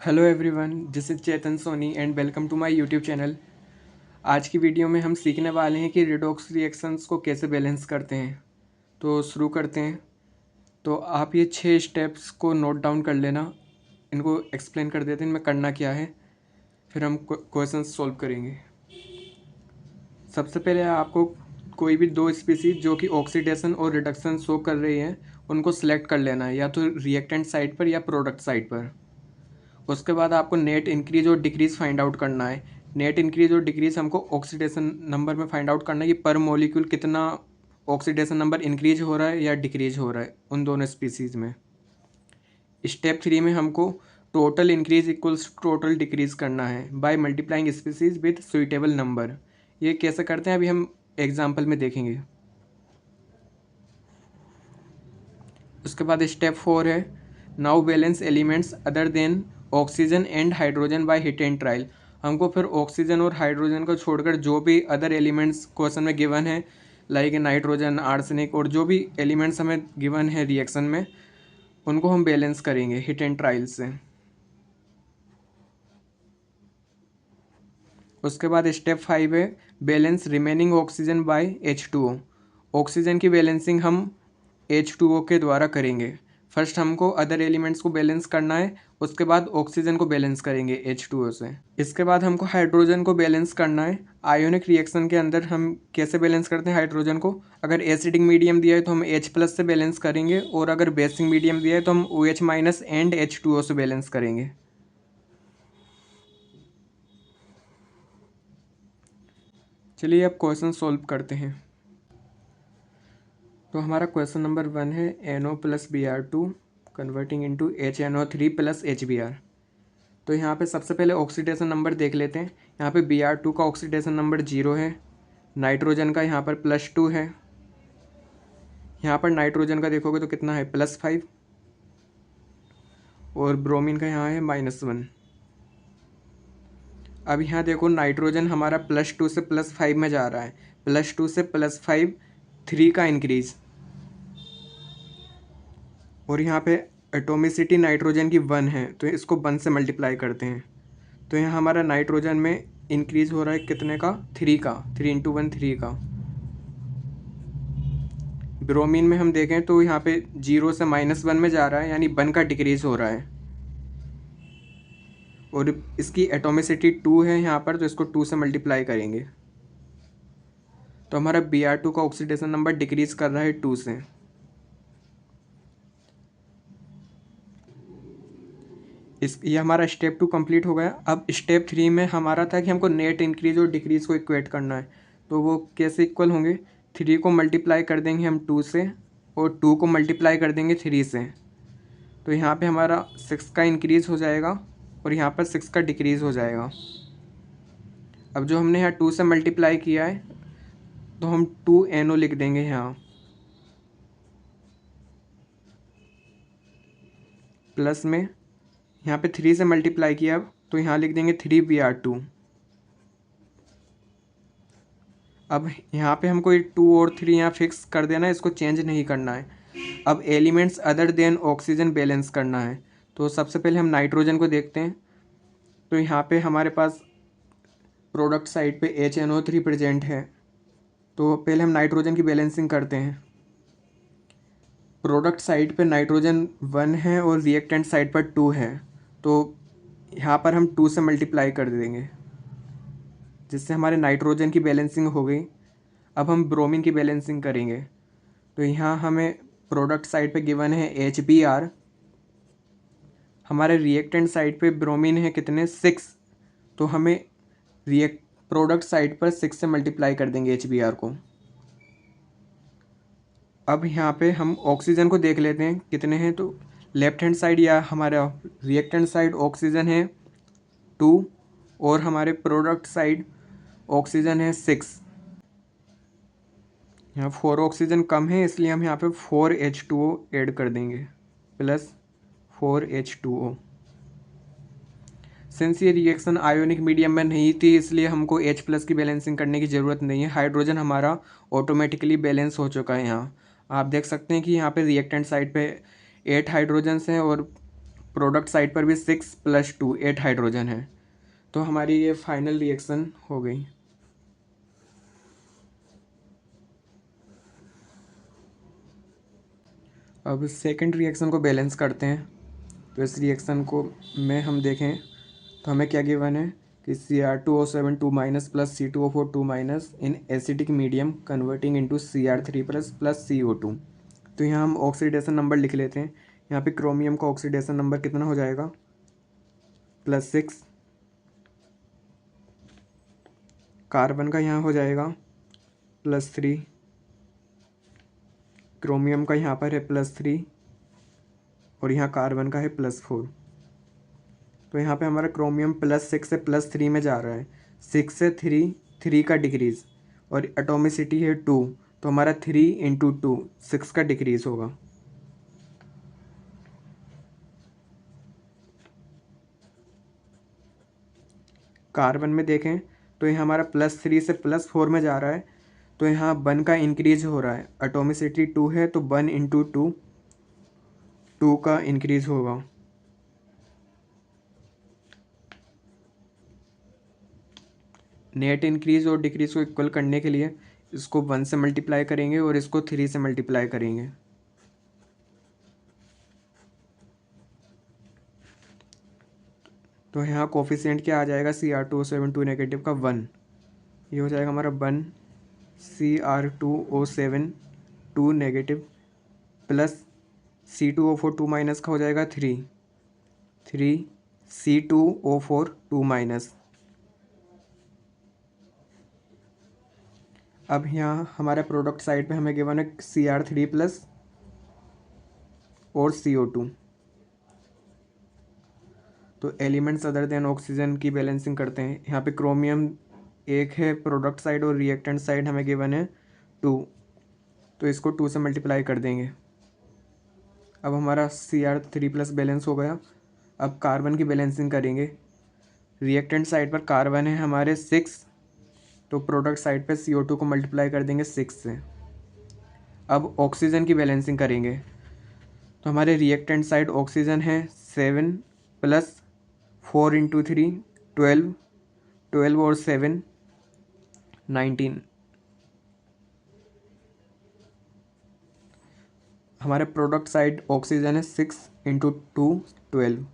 Hello everyone, this is Chetan Soni and welcome to my YouTube channel. आज की video में हम सीखने वाले हैं कि रिडॉक्स रिएक्शंस को कैसे बैलेंस करते हैं। तो शुरू करते हैं। तो आप ये 6 स्टेप्स को नोट डाउन कर लेना। इनको एक्सप्लेन कर देते हैं इनमें करना क्या है, फिर हम क्वेश्चन सॉल्व करेंगे। सबसे पहले आपको कोई भी दो स्पीसीज जो कि ऑक्सीडेशन और रिडक्शन शो कर रही हैं उनको सिलेक्ट कर लेना है, या तो रिएक्टेंट साइड पर या प्रोडक्ट साइड पर। उसके बाद आपको नेट इंक्रीज और डिक्रीज फाइंड आउट करना है। नेट इंक्रीज और डिक्रीज हमको ऑक्सीडेशन नंबर में फाइंड आउट करना है कि पर मॉलिक्यूल कितना ऑक्सीडेशन नंबर इंक्रीज हो रहा है या डिक्रीज हो रहा है उन दोनों स्पीसीज में। स्टेप 3 में हमको total increase equals total decrease करना है by multiplying species with suitable number. ये कैसे करते हैं अभी हम एग्जाम्पल में देखेंगे। उसके बाद स्टेप 4 है now balance elements other than oxygen and hydrogen bye hit and trial. हमको फिर ऑक्सीजन और हाइड्रोजन को छोड़कर जो भी अदर एलिमेंट्स क्वेश्चन में गिवन है, लाइक नाइट्रोजन, आर्सेनिक और जो भी एलिमेंट्स हमें गिवन है रिएक्शन में, उनको हम बैलेंस करेंगे हिट एंड ट्रायल से। उसके बाद स्टेप 5 है balance remaining oxygen by H2O। Oxygen की बैलेंसिंग हम H2O के द्वारा करेंगे। फर्स्ट हमको अदर एलिमेंट्स को बैलेंस करना है, उसके बाद ऑक्सीजन को बैलेंस करेंगे H2O से। इसके बाद हमको हाइड्रोजन को बैलेंस करना है। आयोनिक रिएक्शन के अंदर हम कैसे बैलेंस करते हैं हाइड्रोजन को, अगर एसिडिक मीडियम दिया है तो हम H+ से बैलेंस करेंगे, और अगर बेसिक मीडियम दिया है तो हम OH- एंड H2O से बैलेंस करेंगे। चलिए अब क्वेश्चन सॉल्व करते हैं। तो हमारा क्वेश्चन नंबर 1 है NO+Br2 कन्वर्टिंग इनटू HNO3+HBr। तो यहाँ पे सबसे पहले ऑक्सीडेशन नंबर देख लेते हैं। यहाँ पे Br2 का ऑक्सीडेशन नंबर 0 है, नाइट्रोजन का यहाँ पर +2 है, यहाँ पर नाइट्रोजन का देखोगे तो कितना है +5, और ब्रोमीन का यहाँ है -1। अब यहाँ देखो नाइट्रोजन हमारा +2 से +5 में जा रहा है, +2 से +5 3 का इंक्रीज, और यहाँ पे एटोमिसिटी नाइट्रोजन की 1 है तो इसको 1 से मल्टीप्लाई करते हैं। तो यहाँ हमारा नाइट्रोजन में इंक्रीज हो रहा है कितने का, 3 का, 3 × 1 3 का। ब्रोमीन में हम देखें तो यहाँ पे 0 से -1 में जा रहा है, यानी 1 का डिक्रीज हो रहा है, और इसकी एटोमिसिटी 2 है यहाँ पर, तो इसको 2 से मल्टीप्लाई करेंगे। तो हमारा Br2 का ऑक्सीडेशन नंबर डिक्रीज कर रहा है 2 से। ये हमारा स्टेप 2 कंप्लीट हो गया। अब स्टेप 3 में हमारा था कि हमको नेट इंक्रीज और डिक्रीज को इक्वेट करना है। तो वो कैसे इक्वल होंगे, 3 को मल्टीप्लाई कर देंगे हम 2 से, और 2 को मल्टीप्लाई कर देंगे 3 से। तो यहाँ पे हमारा 6 का इंक्रीज़ हो जाएगा, और यहाँ पर 6 का डिक्रीज़ हो जाएगा। अब जो हमने यहाँ 2 से मल्टीप्लाई किया है तो हम 2NO लिख देंगे यहाँ, प्लस में यहाँ पे 3 से मल्टीप्लाई किया तो यहाँ लिख देंगे 3Br2। अब यहाँ पे हमको ये 2 और 3 यहाँ फिक्स कर देना है, इसको चेंज नहीं करना है। अब elements other than oxygen balance करना है। तो सबसे पहले हम नाइट्रोजन को देखते हैं। तो यहाँ पे हमारे पास प्रोडक्ट साइड पे HNO3 प्रेजेंट है, तो पहले हम नाइट्रोजन की बैलेंसिंग करते हैं। प्रोडक्ट साइड पे नाइट्रोजन 1 है और रिएक्टेंट साइड पर 2 है, तो यहाँ पर हम 2 से मल्टीप्लाई कर देंगे, जिससे हमारे नाइट्रोजन की बैलेंसिंग हो गई। अब हम ब्रोमीन की बैलेंसिंग करेंगे। तो यहाँ हमें प्रोडक्ट साइड पे गिवन है HBr, हमारे रिएक्टेंट साइड पे ब्रोमीन है कितने 6, तो हमें रिएक्ट प्रोडक्ट साइड पर 6 से मल्टीप्लाई कर देंगे HBr को। अब यहाँ पे हम ऑक्सीजन को देख लेते हैं कितने हैं। तो लेफ्ट हैंड साइड या हमारा रिएक्टेंट साइड ऑक्सीजन है 2, और हमारे प्रोडक्ट साइड ऑक्सीजन है 6। यहाँ 4 ऑक्सीजन कम है, इसलिए हम यहाँ पे 4H2O ऐड कर देंगे, प्लस 4H2O। सिंस ये रिएक्शन आयोनिक मीडियम में नहीं थी, इसलिए हमको H+ की बैलेंसिंग करने की ज़रूरत नहीं है। हाइड्रोजन हमारा ऑटोमेटिकली बैलेंस हो चुका है। यहाँ आप देख सकते हैं कि यहाँ पे रिएक्टेंट साइड पे 8 हाइड्रोजन्स हैं और प्रोडक्ट साइड पर भी 6 + 2 8 हाइड्रोजन है। तो हमारी ये फाइनल रिएक्शन हो गई। अब सेकंड रिएक्शन को बैलेंस करते हैं। तो इस रिएक्शन को में हम देखें तो हमें क्या गिवन है कि Cr2O7 2- plus C2O4 2- in acidic medium converting into Cr3+ plus CO2। तो यहाँ हम ऑक्सीडेशन नंबर लिख लेते हैं। यहाँ पे क्रोमियम का ऑक्सीडेशन नंबर कितना हो जाएगा, +6। कार्बन का यहाँ हो जाएगा +3। क्रोमियम का यहाँ पर है +3 और यहाँ कार्बन का है +4। तो यहाँ पे हमारा क्रोमियम +6 से +3 में जा रहा है। 6 से 3 का डिक्रीज़ और एटोमिसिटी है 2, तो हमारा 3 × 2 6 का डिक्रीज़ होगा। कार्बन में देखें तो यहाँ हमारा +3 से +4 में जा रहा है, तो यहाँ 1 का इंक्रीज़ हो रहा है। एटोमिसिटी 2 है तो 1 × 2 2 का इंक्रीज़ होगा। नेट इंक्रीज़ और डिक्रीज़ को इक्वल करने के लिए इसको 1 से मल्टीप्लाई करेंगे और इसको 3 से मल्टीप्लाई करेंगे। तो यहाँ कोफिशिएंट क्या आ जाएगा, Cr2O7 2 नेगेटिव का 1। ये हो जाएगा हमारा 1 Cr2O7 2 नेगेटिव प्लस C2O4 2- का हो जाएगा 3 C2O4 2-। अब यहाँ हमारे प्रोडक्ट साइड पे हमें गिवन है Cr3+ और CO2। तो एलिमेंट्स अदर देन ऑक्सीजन की बैलेंसिंग करते हैं। यहाँ पे क्रोमियम 1 है प्रोडक्ट साइड और रिएक्टेंट साइड हमें गिवन है 2, तो इसको 2 से मल्टीप्लाई कर देंगे। अब हमारा Cr3+ बैलेंस हो गया। अब कार्बन की बैलेंसिंग करेंगे। रिएक्टेंट साइड पर कार्बन है हमारे 6, तो प्रोडक्ट साइड पे CO2 को मल्टीप्लाई कर देंगे 6 से। अब ऑक्सीजन की बैलेंसिंग करेंगे तो हमारे रिएक्टेंट साइड ऑक्सीजन है 7 + 4 × 3 12 12 और 7 19। हमारे प्रोडक्ट साइड ऑक्सीजन है 6 × 2 12,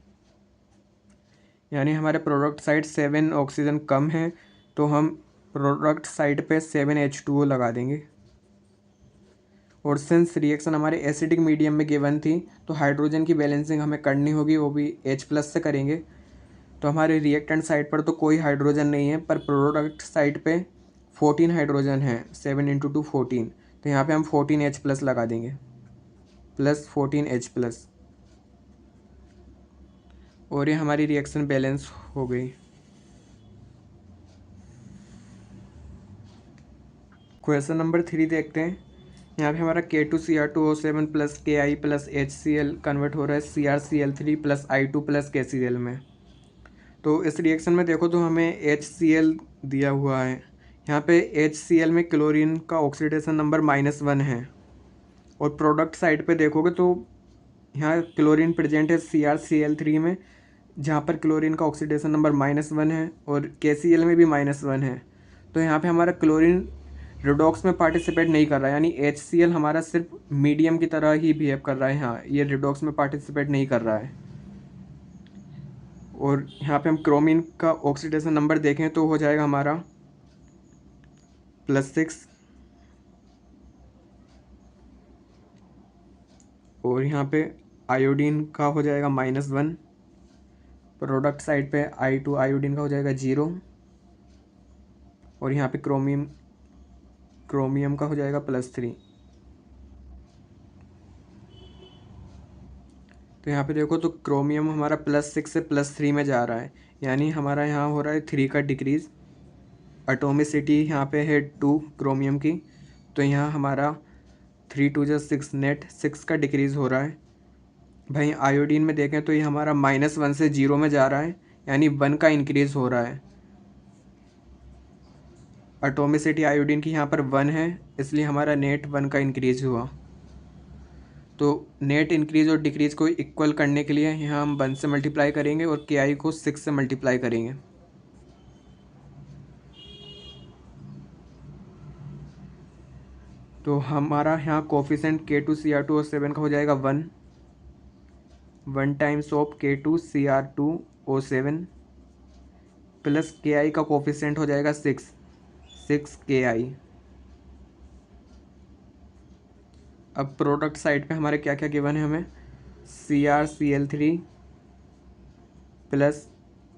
यानी हमारे प्रोडक्ट साइड 7 ऑक्सीजन कम है, तो हम प्रोडक्ट साइड पे 7H2O लगा देंगे। और सिंस रिएक्शन हमारे एसिडिक मीडियम में गिवन थी, तो हाइड्रोजन की बैलेंसिंग हमें करनी होगी, वो भी H+ से करेंगे। तो हमारे रिएक्टेंट साइड पर तो कोई हाइड्रोजन नहीं है, पर प्रोडक्ट साइड पे 14 हाइड्रोजन है। 7 × 2 14, तो यहाँ पे हम 14H+ लगा देंगे, +14H+। और ये हमारी रिएक्शन बैलेंस हो गई। क्वेश्चन नंबर 3 देखते हैं। यहाँ पे हमारा K2Cr2O7 + Ki + HCl कन्वर्ट हो रहा है CrCl3 + I2 + KCl में। तो इस रिएक्शन में देखो तो हमें HCl दिया हुआ है। यहाँ पे HCl में क्लोरीन का ऑक्सीडेशन नंबर -1 है, और प्रोडक्ट साइड पे देखोगे तो यहाँ क्लोरीन प्रेजेंट है CrCl3 में, जहाँ पर क्लोरीन का ऑक्सीडेशन नंबर -1 है, और KCl में भी -1 है। तो यहाँ पे हमारा क्लोरीन रिडॉक्स में पार्टिसिपेट नहीं कर रहा है, यानी HCl हमारा सिर्फ मीडियम की तरह ही बिहेव कर रहा है। हाँ, ये रिडॉक्स में पार्टिसिपेट नहीं कर रहा है। और यहाँ पे हम क्रोमीन का ऑक्सीडेशन नंबर देखें तो हो जाएगा हमारा +6, और यहाँ पे आयोडीन का हो जाएगा -1। प्रोडक्ट साइड पे I2 आयोडीन का हो जाएगा 0, और यहाँ पे क्रोमियम का हो जाएगा +3। तो यहाँ पे देखो तो क्रोमियम हमारा +6 से +3 में जा रहा है, यानी हमारा यहाँ हो रहा है 3 का डिक्रीज़। एटोमिसिटी यहाँ पे है 2 क्रोमियम की, तो यहाँ हमारा 3 × 2 = 6 नेट 6 का डिक्रीज़ हो रहा है। भाई आयोडीन में देखें तो ये हमारा -1 से 0 में जा रहा है, यानी 1 का इंक्रीज़ हो रहा है। एटोमिसिटी आयोडीन की यहाँ पर 1 है, इसलिए हमारा नेट 1 का इंक्रीज़ हुआ। तो नेट इंक्रीज और डिक्रीज को इक्वल करने के लिए यहाँ हम 1 से मल्टीप्लाई करेंगे और के आई को 6 से मल्टीप्लाई करेंगे। तो हमारा यहाँ कोफिशेंट K2Cr2 और 7 का हो जाएगा 1 टाइम्स ऑफ K2Cr2O7 प्लस के आई का कोफिशेंट हो जाएगा 6 के आई। अब प्रोडक्ट साइड पे हमारे क्या क्या गिवन है, हमें CrCl3 plus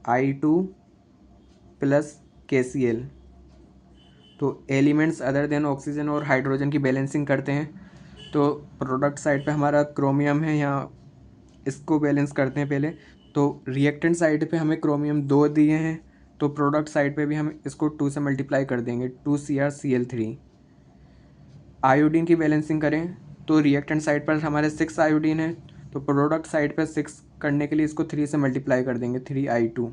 I2 plus KCl। तो एलिमेंट्स अदर देन ऑक्सीजन और हाइड्रोजन की बैलेंसिंग करते हैं। तो प्रोडक्ट साइड पे हमारा क्रोमियम है, यहाँ इसको बैलेंस करते हैं पहले। तो रिएक्टेंट साइड पे हमें क्रोमियम 2 दिए हैं, तो प्रोडक्ट साइड पे भी हम इसको 2 से मल्टीप्लाई कर देंगे, 2CrCl3। आयोडीन की बैलेंसिंग करें तो रिएक्टेंट साइड पर हमारे 6 आयोडीन है, तो प्रोडक्ट साइड पर 6 करने के लिए इसको 3 से मल्टीप्लाई कर देंगे, 3I2।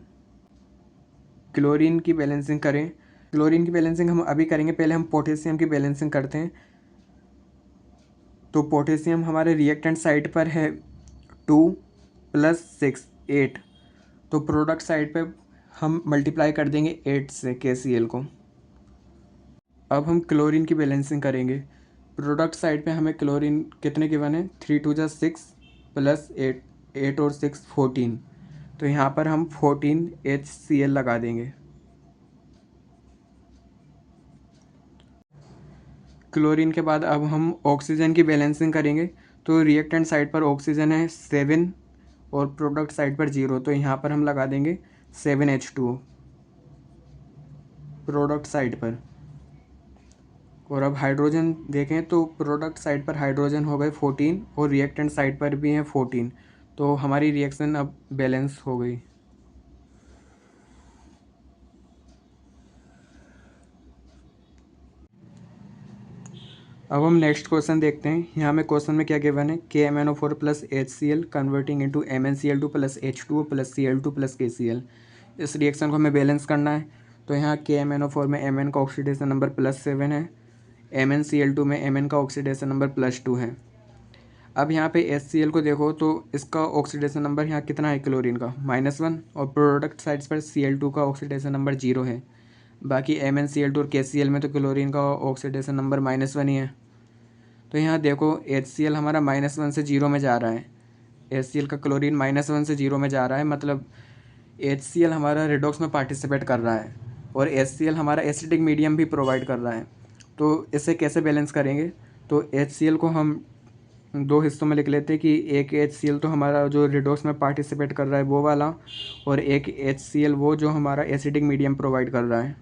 क्लोरीन की बैलेंसिंग करें, क्लोरीन की बैलेंसिंग हम अभी करेंगे, पहले हम पोटेशियम की बैलेंसिंग करते हैं। तो पोटेशियम हमारे रिएक्टेंट साइड पर है 2 + 6 8, तो प्रोडक्ट साइड पे हम मल्टीप्लाई कर देंगे 8 से KCl को। अब हम क्लोरीन की बैलेंसिंग करेंगे। प्रोडक्ट साइड पे हमें क्लोरीन कितने गिवन है, 3 × 2 = 6 + 8 और 6 14, तो यहाँ पर हम 14 HCl लगा देंगे। क्लोरीन के बाद अब हम ऑक्सीजन की बैलेंसिंग करेंगे। तो रिएक्टेंट साइड पर ऑक्सीजन है 7 और प्रोडक्ट साइड पर 0, तो यहाँ पर हम लगा देंगे 7H2O प्रोडक्ट साइड पर। और अब हाइड्रोजन देखें तो प्रोडक्ट साइड पर हाइड्रोजन हो गए 14 और रिएक्टेंट साइड पर भी हैं 14, तो हमारी रिएक्शन अब बैलेंस हो गई। अब हम नेक्स्ट क्वेश्चन देखते हैं। यहाँ हमें क्वेश्चन में क्या गिवन है, KMnO4 + HCl converting into MnCl2 + H2O + Cl2 + KCl। इस रिएक्शन को हमें बैलेंस करना है। तो यहाँ KMnO4 में Mn का ऑक्सीडेशन नंबर +7 है, MnCl2 में Mn का ऑक्सीडेशन नंबर +2 है। अब यहाँ पे HCl को देखो तो इसका ऑक्सीडेशन नंबर यहाँ कितना है, क्लोरीन का -1, और प्रोडक्ट साइड्स पर Cl2 का ऑक्सीडेशन नंबर 0 है। बाकी MnCl2 और KCl में तो क्लोरीन का ऑक्सीडेशन नंबर -1 ही है। तो यहाँ देखो HCl हमारा -1 से 0 में जा रहा है, HCl का क्लोरीन -1 से 0 में जा रहा है, मतलब HCl हमारा रिडॉक्स में पार्टिसिपेट कर रहा है और HCl हमारा एसिडिक मीडियम भी प्रोवाइड कर रहा है। तो इसे कैसे बैलेंस करेंगे, तो HCl को हम 2 हिस्सों में लिख लेते हैं कि एक HCl तो हमारा जो रिडॉक्स में पार्टिसिपेट कर रहा है वो वाला, और एक HCl वो जो हमारा एसिडिक मीडियम प्रोवाइड कर रहा है।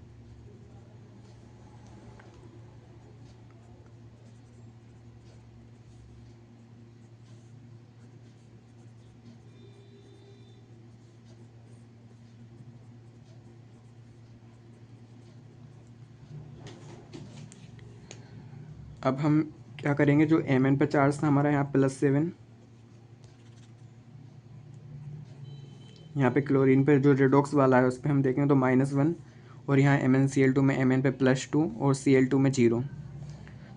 अब हम क्या करेंगे, जो Mn पे चार्ज था हमारा यहाँ +7, यहाँ पे क्लोरीन पे जो रिडॉक्स वाला है उस पर हम देखें तो -1, और यहाँ MnCl2 में Mn पे +2 और Cl2 में 0।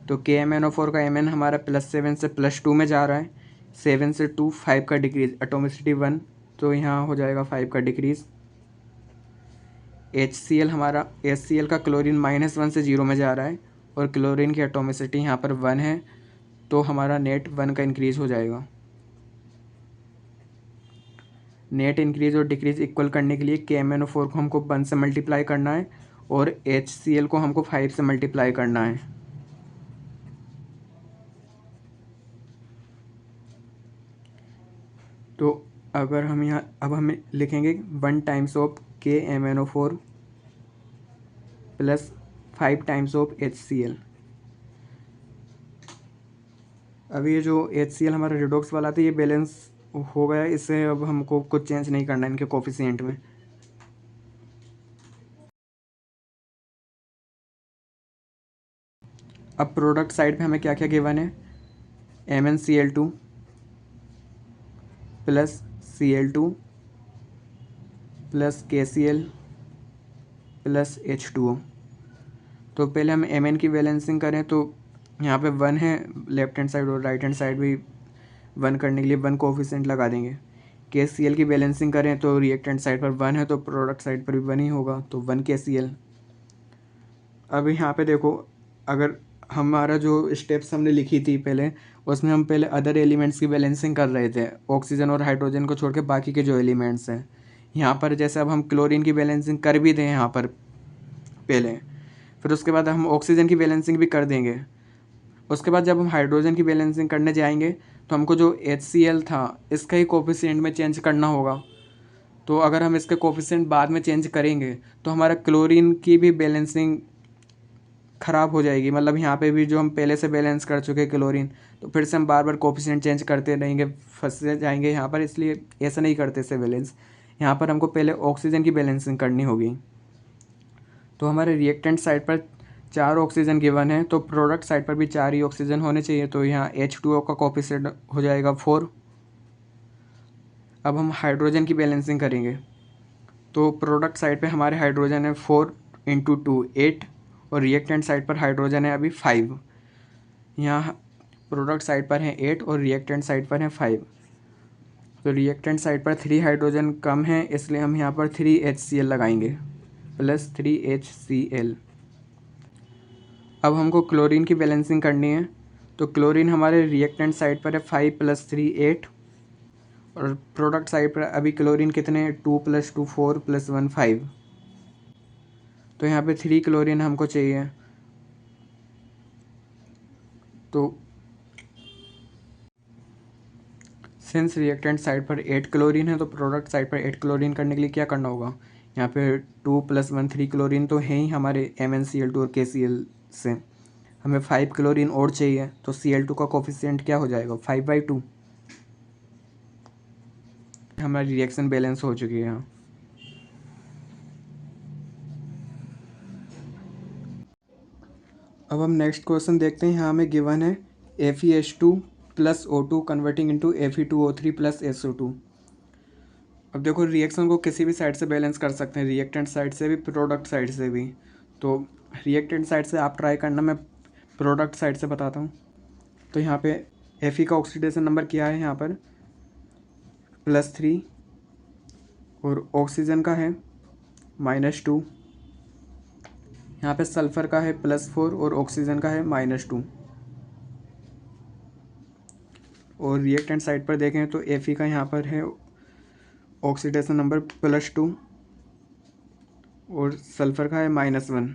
तो KMnO4 का Mn हमारा +7 से +2 में जा रहा है, 7 से 2 5 का डिक्रीज, एटोमिसिटी 1, तो यहाँ हो जाएगा 5 का डिक्रीज। HCl का क्लोरीन -1 से 0 में जा रहा है और क्लोरीन की एटोमिसिटी यहाँ पर 1 है, तो हमारा नेट 1 का इंक्रीज हो जाएगा। नेट इंक्रीज और डिक्रीज इक्वल करने के लिए KMnO4 को हमको 1 से मल्टीप्लाई करना है और HCl को हमको 5 से मल्टीप्लाई करना है। तो अगर हम यहाँ अब हम लिखेंगे 1 times of KMnO4 + 5 times of HCl। अब ये जो HCl हमारा रिडॉक्स वाला था ये बैलेंस हो गया, इससे अब हमको कुछ चेंज नहीं करना है इनके कोफिशिएंट में। अब प्रोडक्ट साइड पे हमें क्या क्या गिवन है, MnCl2 + Cl2 + KCl + H2O। तो पहले हम Mn की बैलेंसिंग करें तो यहाँ पे 1 है लेफ्ट हैंड साइड और राइट हैंड साइड भी 1 करने के लिए 1 कोफिशिएंट लगा देंगे। KCl की बैलेंसिंग करें तो रिएक्टेंट साइड पर 1 है तो प्रोडक्ट साइड पर भी 1 ही होगा, तो 1 KCl। अब यहाँ पे देखो, अगर हमारा जो स्टेप्स हमने लिखी थी पहले, उसमें हम पहले अदर एलिमेंट्स की बैलेंसिंग कर रहे थे, ऑक्सीजन और हाइड्रोजन को छोड़ के बाकी के जो एलिमेंट्स हैं। यहाँ पर जैसे अब हम क्लोरीन की बैलेंसिंग कर भी दें यहाँ पर पहले, फिर उसके बाद हम ऑक्सीजन की बैलेंसिंग भी कर देंगे। उसके बाद जब हम हाइड्रोजन की बैलेंसिंग करने जाएंगे तो हमको जो HCl था इसका ही कोफिशिएंट में चेंज करना होगा। तो अगर हम इसके कोफिशिएंट बाद में चेंज करेंगे तो हमारा क्लोरीन की भी बैलेंसिंग ख़राब हो जाएगी। मतलब यहाँ पे भी जो हम पहले से बैलेंस कर चुके क्लोरीन, तो फिर से हम बार बार कोफिशिएंट चेंज करते रहेंगे, फंस जाएंगे यहाँ पर। इसलिए ऐसा नहीं करते इसे बैलेंस। यहाँ पर हमको पहले ऑक्सीजन की बैलेंसिंग करनी होगी। तो हमारे रिएक्टेंट साइड पर 4 ऑक्सीजन गिवन है, तो प्रोडक्ट साइड पर भी 4 ही ऑक्सीजन होने चाहिए। तो यहाँ H2O का कोफिशिएंट हो जाएगा 4। अब हम हाइड्रोजन की बैलेंसिंग करेंगे तो प्रोडक्ट साइड पे हमारे हाइड्रोजन है 4 × 2 8 और रिएक्टेंट साइड पर हाइड्रोजन है अभी 5। यहाँ प्रोडक्ट साइड पर है 8 और रिएक्टेंट साइड पर है 5। तो रिएक्टेंट साइड पर 3 हाइड्रोजन कम है, इसलिए हम यहाँ पर 3 HCl लगाएंगे प्लस 3 HCl। अब हमको क्लोरीन की बैलेंसिंग करनी है, तो क्लोरीन हमारे रिएक्टेंट साइड पर है 5 + 3 8 और प्रोडक्ट साइड पर अभी क्लोरीन कितने हैं 2 + 2 4 + 1 5। तो यहाँ पे 3 क्लोरीन हमको चाहिए। तो सिंस रिएक्टेंट साइड पर 8 क्लोरीन है तो प्रोडक्ट साइड पर 8 क्लोरीन करने के लिए क्या करना होगा, यहाँ पे 2 + 1 3 क्लोरीन तो है ही हमारे MnCl2 और KCl से। हमें 5 क्लोरीन और चाहिए, तो Cl2 का कोफिशिएंट क्या हो जाएगा 5/2। हमारी रिएक्शन बैलेंस हो चुकी है यहाँ। अब हम नेक्स्ट क्वेश्चन देखते हैं। यहाँ हमें गिवन है FeH2 + O2 converting into Fe2O3 + SO2। अब देखो, रिएक्शन को किसी भी साइड से बैलेंस कर सकते हैं, रिएक्टेंट साइड से भी, प्रोडक्ट साइड से भी। तो रिएक्टेंट साइड से आप ट्राई करना, मैं प्रोडक्ट साइड से बताता हूँ। तो यहाँ पे Fe का ऑक्सीडेशन नंबर क्या है यहाँ पर +3 और ऑक्सीजन का है -2। यहाँ पे सल्फ़र का है +4 और ऑक्सीजन का है -2। और रिएक्टेंट साइड पर देखें तो Fe का यहाँ पर है ऑक्सीडेशन नंबर +2 और सल्फ़र का है -1।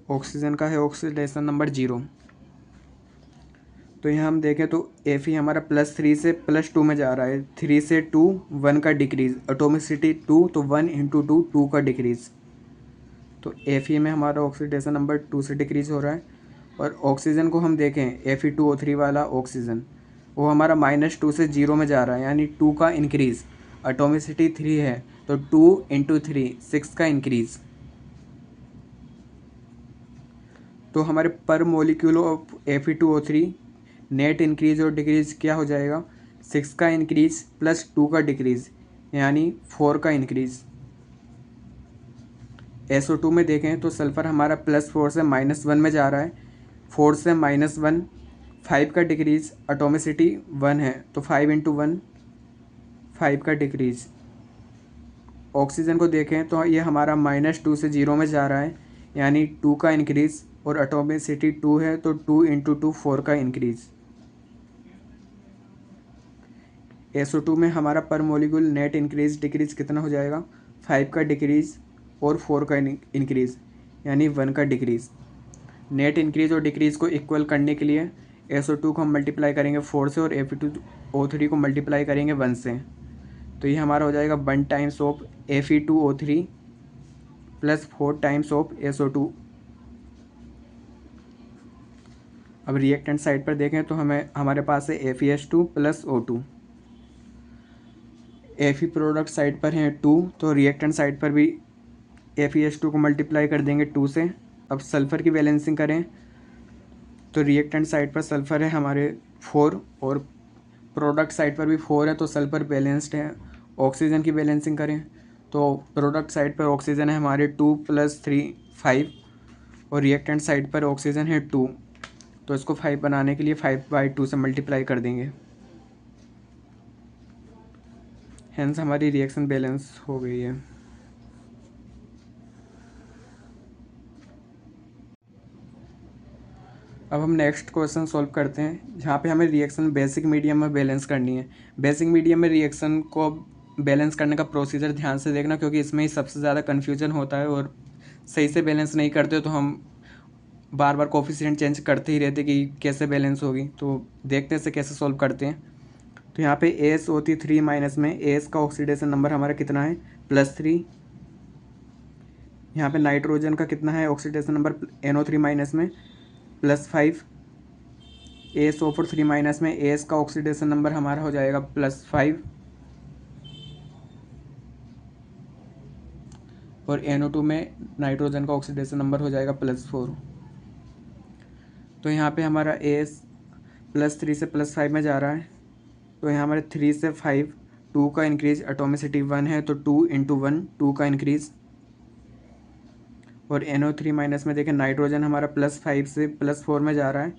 ऑक्सीजन का है ऑक्सीडेशन नंबर 0। तो यहाँ हम देखें तो Fe हमारा +3 से +2 में जा रहा है, 3 से 2 1 का डिक्रीज़, एटॉमिसिटी 2 तो 1 × 2 2 का डिक्रीज़। तो Fe में हमारा ऑक्सीडेशन नंबर 2 से डिक्रीज़ हो रहा है। और ऑक्सीजन को हम देखें Fe2O3 वाला ऑक्सीजन, वो हमारा -2 से 0 में जा रहा है, यानी 2 का इंक्रीज़। एटॉमिसिटी 3 है तो 2 × 3 6 का इंक्रीज़। तो हमारे पर molecule of Fe2O3 net increase और डिक्रीज़ क्या हो जाएगा, 6 का इंक्रीज़ प्लस 2 का डिक्रीज़, यानी 4 का इंक्रीज़। SO2 में देखें तो सल्फ़र हमारा +4 से -1 में जा रहा है, 4 से -1 5 का डिक्रीज़, एटॉमिसिटी 1 है तो 5 × 1 5 का डिक्रीज़। ऑक्सीजन को देखें तो ये हमारा -2 से 0 में जा रहा है, यानी 2 का इंक्रीज़, और एटॉमिसिटी 2 है तो 2 × 2 4 का इंक्रीज़। SO2 में हमारा पर मोलिक्यूल नेट इंक्रीज़ डिक्रीज़ कितना हो जाएगा, 5 का डिक्रीज़ और 4 का इंक्रीज़, यानी 1 का डिक्रीज़। नेट इंक्रीज़ और डिक्रीज़ को इक्वल करने के लिए SO2 को हम मल्टीप्लाई करेंगे 4 से और Fe2O3 को मल्टीप्लाई करेंगे 1 से। तो ये हमारा हो जाएगा 1 times of Fe2O3 + 4 times of SO2। अब रिएक्टेंट साइड पर देखें तो हमारे पास है FeH2 + O2। Fe product side पर है 2, तो रिएक्टेंट साइड पर भी FeH2 को मल्टीप्लाई कर देंगे 2 से। अब सल्फ़र की बैलेंसिंग करें तो रिएक्टेंट साइड पर सल्फ़र है हमारे 4 और प्रोडक्ट साइड पर भी 4 है, तो सल्फ़र बैलेंस्ड है। ऑक्सीजन की बैलेंसिंग करें तो प्रोडक्ट साइड पर ऑक्सीजन है हमारे 2 + 3 5 और रिएक्टेंट साइड पर ऑक्सीजन है 2, तो इसको 5 बनाने के लिए 5/2 से मल्टीप्लाई कर देंगे। हेंस हमारी रिएक्शन बैलेंस हो गई है। अब हम नेक्स्ट क्वेश्चन सॉल्व करते हैं, जहाँ पे हमें रिएक्शन बेसिक मीडियम में बैलेंस करनी है। बेसिक मीडियम में रिएक्शन को बैलेंस करने का प्रोसीजर ध्यान से देखना, क्योंकि इसमें ही सबसे ज़्यादा कन्फ्यूजन होता है और सही से बैलेंस नहीं करते तो हम बार बार कोफिशिएंट चेंज करते ही रहते कि कैसे बैलेंस होगी। तो देखते हैं इसे कैसे सॉल्व करते हैं। तो यहाँ पे AsO3 माइनस में As का ऑक्सीडेशन नंबर हमारा कितना है, +3। यहाँ पे नाइट्रोजन का कितना है ऑक्सीडेशन नंबर, NO3 माइनस में +5। AsO4 माइनस में As का ऑक्सीडेशन नंबर हमारा हो जाएगा +5 और NO2 में नाइट्रोजन का ऑक्सीडेशन नंबर हो जाएगा +4। तो यहाँ पे हमारा As +3 से +5 में जा रहा है, तो यहाँ हमारे 3 से 5 2 का इंक्रीज, एटोमिसिटी 1 है तो 2 × 1 2 का इंक्रीज। और NO3 माइनस में देखें नाइट्रोजन हमारा +5 से +4 में जा रहा है,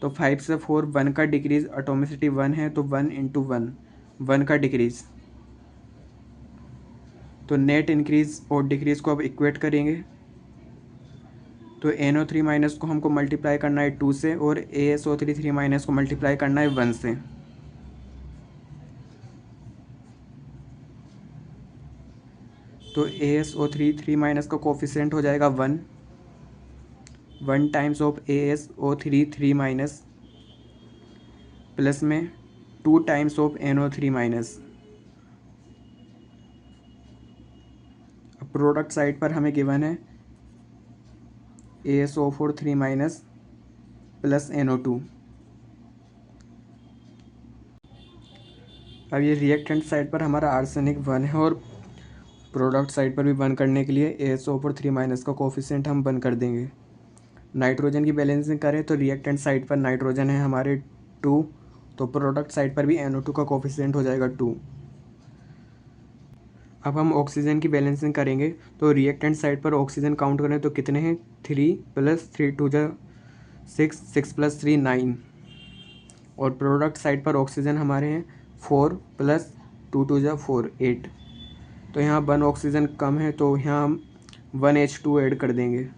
तो 5 से 4 1 का डिक्रीज, एटोमिसिटी 1 है तो 1 × 1 1 का डिक्रीज। तो नेट इंक्रीज और डिक्रीज को अब इक्वेट करेंगे। तो NO3 माइनस को हमको मल्टीप्लाई करना है 2 से और AsO3 माइनस को मल्टीप्लाई करना है 1 से। तो AsO3 माइनस का कोफिशिएंट हो जाएगा 1 times of AsO3 minus plus में 2 टाइम्स ऑफ NO3 माइनस। अब प्रोडक्ट साइड पर हमें गिवन है AsO4 माइनस प्लस NO2। अब ये रिएक्टेंट साइड पर हमारा आर्सेनिक 1 है और प्रोडक्ट साइड पर भी 1 करने के लिए AsO4 माइनस का कोफिशिएंट हम 1 कर देंगे। नाइट्रोजन की बैलेंसिंग करें तो रिएक्टेंट साइड पर नाइट्रोजन है हमारे 2, तो प्रोडक्ट साइड पर भी NO2 का कोफिशिएंट हो जाएगा 2। अब हम ऑक्सीजन की बैलेंसिंग करेंगे, तो रिएक्टेंट साइड पर ऑक्सीजन काउंट करें तो कितने हैं, 3 + 3 2 6 6 + 3 9। और प्रोडक्ट साइड पर ऑक्सीजन हमारे हैं 4 + 2 2 4 8। तो यहाँ 1 ऑक्सीजन कम है तो यहाँ हम 1 H2 ऐड कर देंगे।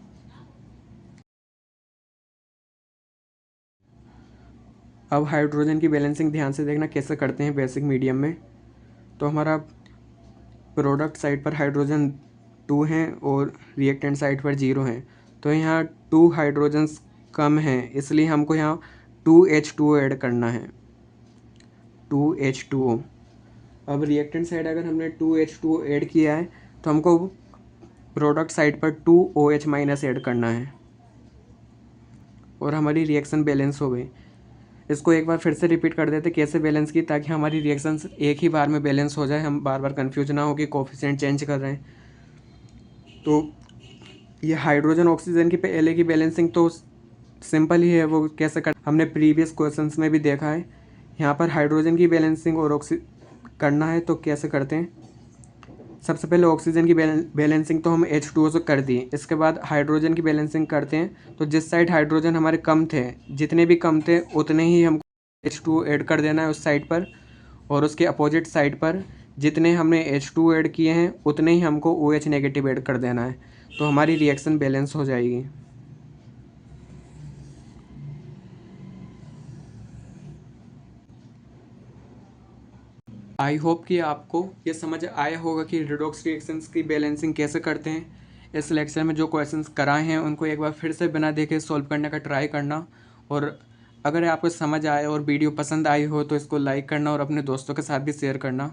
अब हाइड्रोजन की बैलेंसिंग ध्यान से देखना कैसे करते हैं बेसिक मीडियम में। तो हमारा प्रोडक्ट साइड पर हाइड्रोजन 2 हैं और रिएक्टेंट साइड पर 0 हैं, तो यहाँ 2 हाइड्रोजन्स कम हैं, इसलिए हमको यहाँ 2H2O ऐड करना है, 2H2O। अब रिएक्टेंट साइड अगर हमने 2H2O ऐड किया है तो हमको प्रोडक्ट साइड पर 2OH माइनस ऐड करना है और हमारी रिएक्शन बैलेंस हो गई। इसको एक बार फिर से रिपीट कर देते कैसे बैलेंस की, ताकि हमारी रिएक्शंस एक ही बार में बैलेंस हो जाए, हम बार बार कंफ्यूज ना हो कि कोफिशिएंट चेंज कर रहे हैं। तो ये हाइड्रोजन ऑक्सीजन की पहले की बैलेंसिंग तो सिंपल ही है, वो कैसे कर हमने प्रीवियस क्वेश्चंस में भी देखा है। यहाँ पर हाइड्रोजन की बैलेंसिंग और करना है तो कैसे करते हैं। सबसे पहले ऑक्सीजन की बैलेंसिंग तो हम H2O से कर दिए, इसके बाद हाइड्रोजन की बैलेंसिंग करते हैं। तो जिस साइड हाइड्रोजन हमारे कम थे, जितने भी कम थे उतने ही हमको H2O ऐड कर देना है उस साइड पर, और उसके अपोजिट साइड पर जितने हमने H2O ऐड किए हैं उतने ही हमको OH नेगेटिव ऐड कर देना है, तो हमारी रिएक्शन बैलेंस हो जाएगी। आई होप कि आपको ये समझ आया होगा कि रेडॉक्स रिएक्शंस की बैलेंसिंग कैसे करते हैं। इस लेक्चर में जो क्वेश्चंस कराए हैं उनको एक बार फिर से बिना देखे सॉल्व करने का ट्राई करना, और अगर आपको समझ आए और वीडियो पसंद आई हो तो इसको लाइक करना और अपने दोस्तों के साथ भी शेयर करना।